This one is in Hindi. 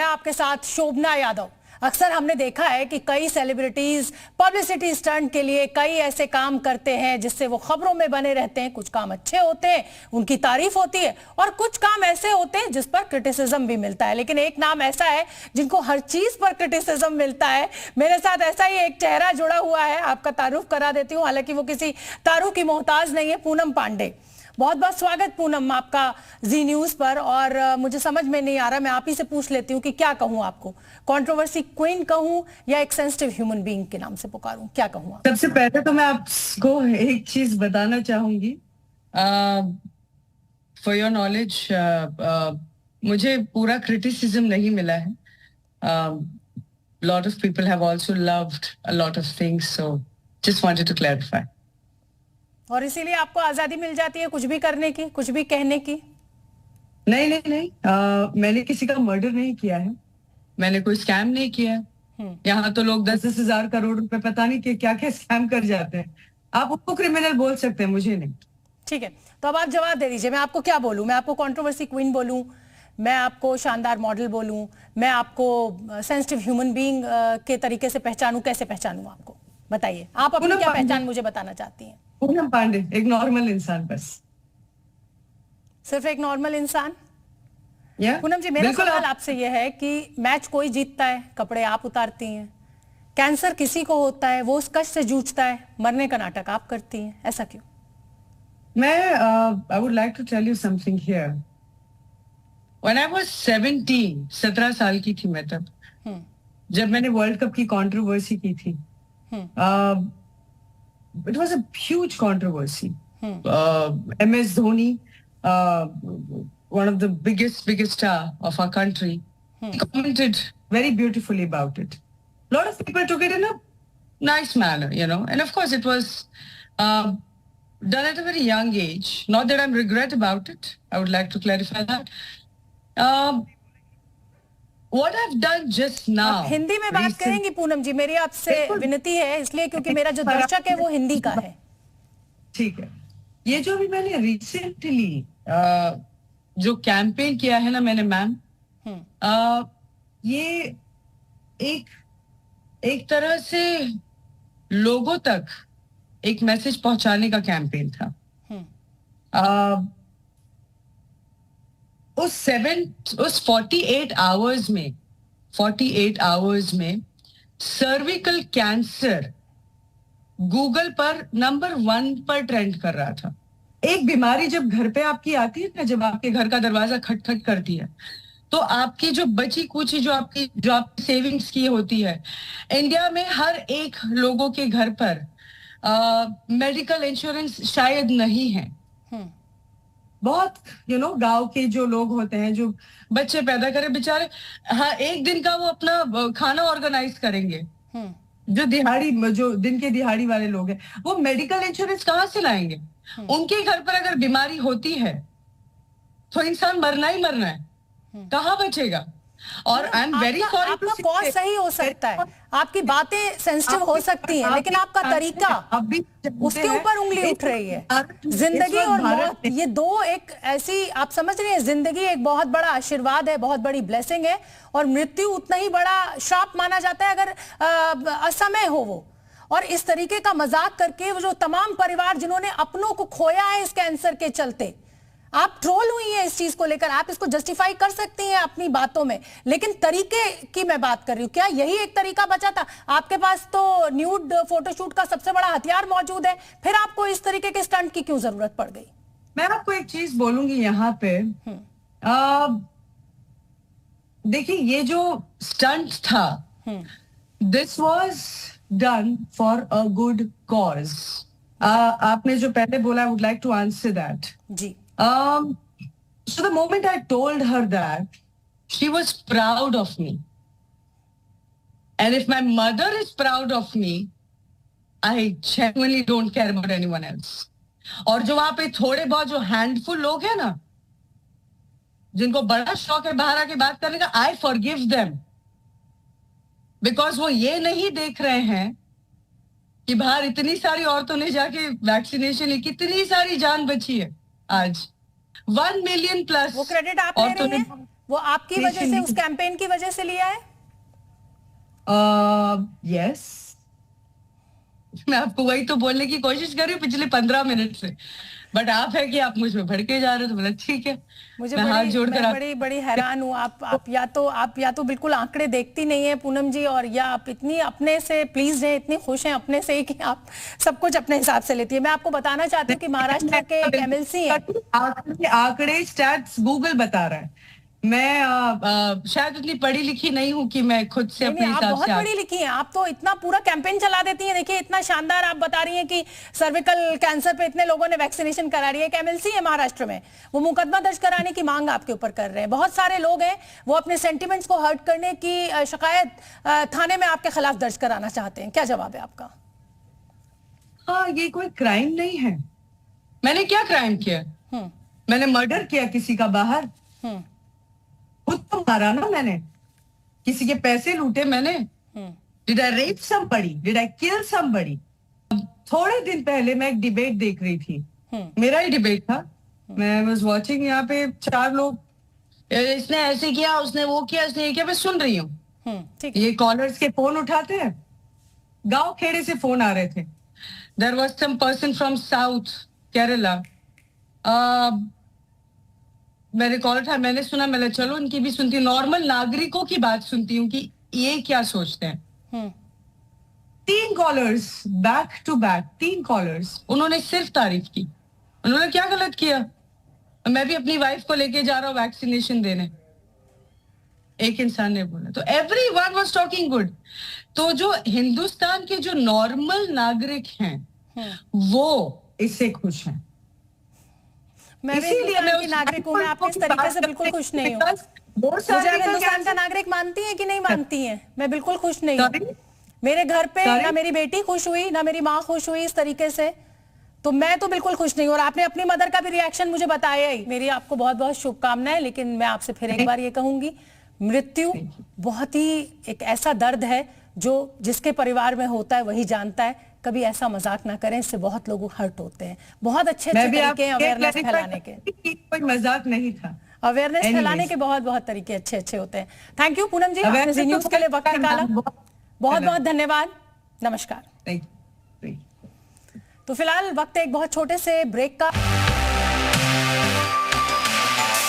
मैं आपके साथ शोभना यादव। अक्सर हमने देखा है कि कई सेलिब्रिटीज पब्लिसिटी स्टंट के लिए कई ऐसे काम करते हैं जिससे वो खबरों में बने रहते हैं। कुछ काम अच्छे होते हैं, उनकी तारीफ होती है, और कुछ काम ऐसे होते हैं जिस पर क्रिटिसिज्म भी मिलता है। लेकिन एक नाम ऐसा है जिनको हर चीज पर क्रिटिसिज्म मिलता है। मेरे साथ ऐसा ही एक चेहरा जुड़ा हुआ है, आपका तारुफ करा देती हूँ, हालांकि वो किसी तारुफ की मोहताज नहीं है, पूनम पांडे। बहुत बहुत स्वागत पूनम आपका जी न्यूज पर। और मुझे समझ में नहीं आ रहा, मैं आप ही से पूछ लेती हूँ कि क्या कहूँ आपको, कंट्रोवर्सी क्वीन कहूँ या एक सेंसिटिव ह्यूमन बीइंग के नाम से पुकारूं, क्या कहूँ? सबसे पहले तो मैं आपको एक चीज बताना चाहूंगी, फॉर योर नॉलेज, मुझे पूरा क्रिटिसिज्म नहीं मिला है। Lot of people have also loved a lot of things, so just wanted to clarify. और इसीलिए आपको आजादी मिल जाती है कुछ भी करने की, कुछ भी कहने की? नहीं नहीं नहीं, मैंने किसी का मर्डर नहीं किया है, मैंने कोई स्कैम नहीं किया है। यहाँ तो लोग 10-10 हजार करोड़ रुपए पता नहीं कि क्या क्या स्कैम कर जाते हैं। आप उसको क्रिमिनल बोल सकते हैं, मुझे नहीं। ठीक है, तो अब आप जवाब दे दीजिए। मैं आपको क्या बोलूं? मैं आपको कंट्रोवर्सी क्वीन बोलूं, मैं आपको शानदार मॉडल बोलूं, मैं आपको सेंसिटिव ह्यूमन बीइंग के तरीके से पहचानूं? कैसे पहचानूं आपको, बताइए। आप अपनी क्या पहचान मुझे बताना चाहती हैं? पूनम पांडे, एक नॉर्मल इंसान, बस सिर्फ एक नॉर्मल इंसान। पूनम जी, मेरा बिल्कुल। सवाल आपसे यह है कि मैच कोई जीतता है, कपड़े आप उतारती हैं। कैंसर किसी को होता है, वो उस कष्ट से जूझता है, मरने का नाटक आप करती हैं, ऐसा क्यों? मैं I would like to tell you something here. When I was 17 साल की थी मैं तब, जब मैंने वर्ल्ड कप की कंट्रोवर्सी की थी। It was a huge controversy. MS Dhoni, one of the biggest star of our country, commented very beautifully about it. A lot of people took it in a nice manner, you know, and of course it was done at a very young age. Not that I'm regret about it. I would like to clarify that. What I've done just now. आप हिंदी में बात करेंगी पूनम जी? मेरी आपसे विनती है, इसलिए क्योंकि मेरा जो दर्शक है वो हिंदी का है। ठीक है। ये जो भी मैंने रिसेंटली जो कैंपेन किया है ना मैंने, मैम, ये एक तरह से लोगों तक एक मैसेज पहुंचाने का कैंपेन था। उस 48 आवर्स में सर्विकल कैंसर गूगल पर नंबर 1 पर ट्रेंड कर रहा था। एक बीमारी जब घर पे आपकी आती है ना, जब आपके घर का दरवाजा खटखट करती है, तो आपकी जो बची कुची जो आपकी सेविंग्स की होती है, इंडिया में हर एक लोगों के घर पर मेडिकल इंश्योरेंस शायद नहीं है। बहुत गांव के जो लोग होते हैं, जो बच्चे पैदा करें बेचारे, हाँ, एक दिन का वो अपना खाना ऑर्गेनाइज करेंगे। जो दिन के दिहाड़ी वाले लोग हैं, वो मेडिकल इंश्योरेंस कहाँ से लाएंगे? उनके घर पर अगर बीमारी होती है तो इंसान मरना ही मरना है, कहाँ बचेगा? और आई एम वेरी सॉरी, आपका कॉज सही हो सकता है, आपकी बातें सेंसिटिव हो सकती हैं, लेकिन आपका तरीका, उसके ऊपर उंगली उठ रही है। जिंदगी और मौत, ये दो एक ऐसी, आप समझ रहे हैं, जिंदगी एक बहुत बड़ा आशीर्वाद है, बहुत बड़ी ब्लेसिंग है, और मृत्यु उतना ही बड़ा श्राप माना जाता है अगर असमय हो वो। और इस तरीके का मजाक करके वो जो तमाम परिवार जिन्होंने अपनों को खोया है इस कैंसर के चलते, आप ट्रोल हुई हैं इस चीज को लेकर, आप इसको जस्टिफाई कर सकती हैं अपनी बातों में, लेकिन तरीके की मैं बात कर रही हूं। क्या यही एक तरीका बचा था? आपके पास तो न्यूड फोटोशूट का सबसे बड़ा हथियार मौजूद है, फिर आपको इस तरीके के स्टंट की क्यों जरूरत पड़ गई? मैं आपको एक चीज बोलूंगी यहाँ पे, देखिए, ये जो स्टंट था, this was done for a good cause. आपने जो पहले बोला, I would like to answer that जी। So the moment I told her that, she was proud of me. And if my mother is proud of me, I genuinely don't care about anyone else. और जो वहां पे थोड़े बहुत जो हैंडफुल लोग हैं ना, जिनको बड़ा शौक है बाहर आके बात करने का, I forgive them. Because वो ये नहीं देख रहे हैं कि बाहर इतनी सारी औरतों ने जाके वैक्सीनेशन ली, कितनी सारी जान बची है आज। 1 मिलियन प्लस। वो क्रेडिट आप ले रही हैं? वो आपकी वजह से, उस कैंपेन की वजह से लिया है? यस, मैं आपको वही तो बोलने की कोशिश कर रही हूँ पिछले 15 मिनट से, बट आप है कि आप मुझ में भड़के जा रहे हो, तो बोला ठीक है। मुझे मैं हाथ जोड़कर बड़ी हैरान हूँ। आप या तो बिल्कुल आंकड़े देखती नहीं है पूनम जी, और या आप इतनी अपने से प्लीज हैं, इतनी खुश हैं अपने से कि आप सब कुछ अपने हिसाब से लेती है। मैं आपको बताना चाहती हूँ कि महाराष्ट्र के एक एमएलसी हैं। आंकड़े स्टैट्स गूगल बता रहा है। मैं शायद उतनी पढ़ी लिखी नहीं हूँ कि मैं खुद से अपने हिसाब से। आप बहुत पढ़ी लिखी हैं, आप तो इतना पूरा कैंपेन चला देती हैं। देखिए इतना शानदार आप बता रही हैं कि सर्विकल कैंसर पे इतने लोगों ने वैक्सीनेशन करा रही है। एक एमएलसी है महाराष्ट्र में, वो मुकदमा दर्ज कराने की मांग आपके ऊपर कर रहे हैं। बहुत सारे लोग हैं वो अपने सेंटिमेंट्स को हर्ट करने की शिकायत थाने में आपके खिलाफ दर्ज कराना चाहते हैं। क्या जवाब है आपका? हाँ, ये कोई क्राइम नहीं है। मैंने क्या क्राइम किया? मैंने मर्डर किया किसी का बाहर? खुद तो मारा ना मैंने, किसी के पैसे लूटे मैंने। Did I rape somebody? Did I kill somebody? थोड़े दिन पहले मैं एक डिबेट देख रही थी, मेरा ही डिबेट था। मैं वाज वाचिंग, यहाँ पे 4 लोग, इसने ऐसे किया, उसने वो किया, इसने ये किया, मैं सुन रही हूँ। ये कॉलर्स के फोन उठाते हैं, गांव खेड़े से फोन आ रहे थे। There was some person from south Kerala, मैंने कॉल उठाया, मैंने सुना, मैंने चलो इनकी भी सुनती हूँ। नॉर्मल नागरिकों की बात सुनती हूँ कि ये क्या सोचते हैं। 3 callers back to back, 3 callers, उन्होंने सिर्फ तारीफ की। उन्होंने क्या गलत किया? मैं भी अपनी वाइफ को लेके जा रहा हूँ वैक्सीनेशन देने, एक इंसान ने बोला, तो एवरीवन वाज टॉकिंग गुड। तो जो हिंदुस्तान के जो नॉर्मल नागरिक हैं वो इससे खुश हैं। मैं भी हिंदुस्तान की नागरिक हूँ, मैं आपके इस तरीके से बिल्कुल खुश नहीं हूँ। मुझे आप हिंदुस्तान का नागरिक मानती हैं कि नहीं मानती हैं? मैं बिल्कुल खुश नहीं हूँ। मेरे घर पे ना मेरी बेटी खुश हुई, ना मेरी माँ खुश हुई इस तरीके से, तो मैं तो बिल्कुल खुश नहीं हूँ। और आपने अपनी मदर का भी रिएक्शन मुझे बताया ही। मेरी आपको बहुत बहुत शुभकामनाएं। लेकिन मैं आपसे फिर एक बार ये कहूंगी, मृत्यु बहुत ही एक ऐसा दर्द है जो जिसके परिवार में होता है वही जानता है। कभी ऐसा मजाक ना करें, इससे बहुत लोग हर्ट होते हैं। बहुत अच्छे तरीके हैं अवेयरनेस फैलाने के। कोई मजाक नहीं था। अवेयरनेस फैलाने के बहुत बहुत तरीके अच्छे होते हैं। थैंक यू पूनम जी, आपने जी न्यूज़ के लिए वक्त निकाला। बहुत बहुत धन्यवाद। नमस्कार। तो फिलहाल वक्त एक बहुत छोटे से ब्रेक का।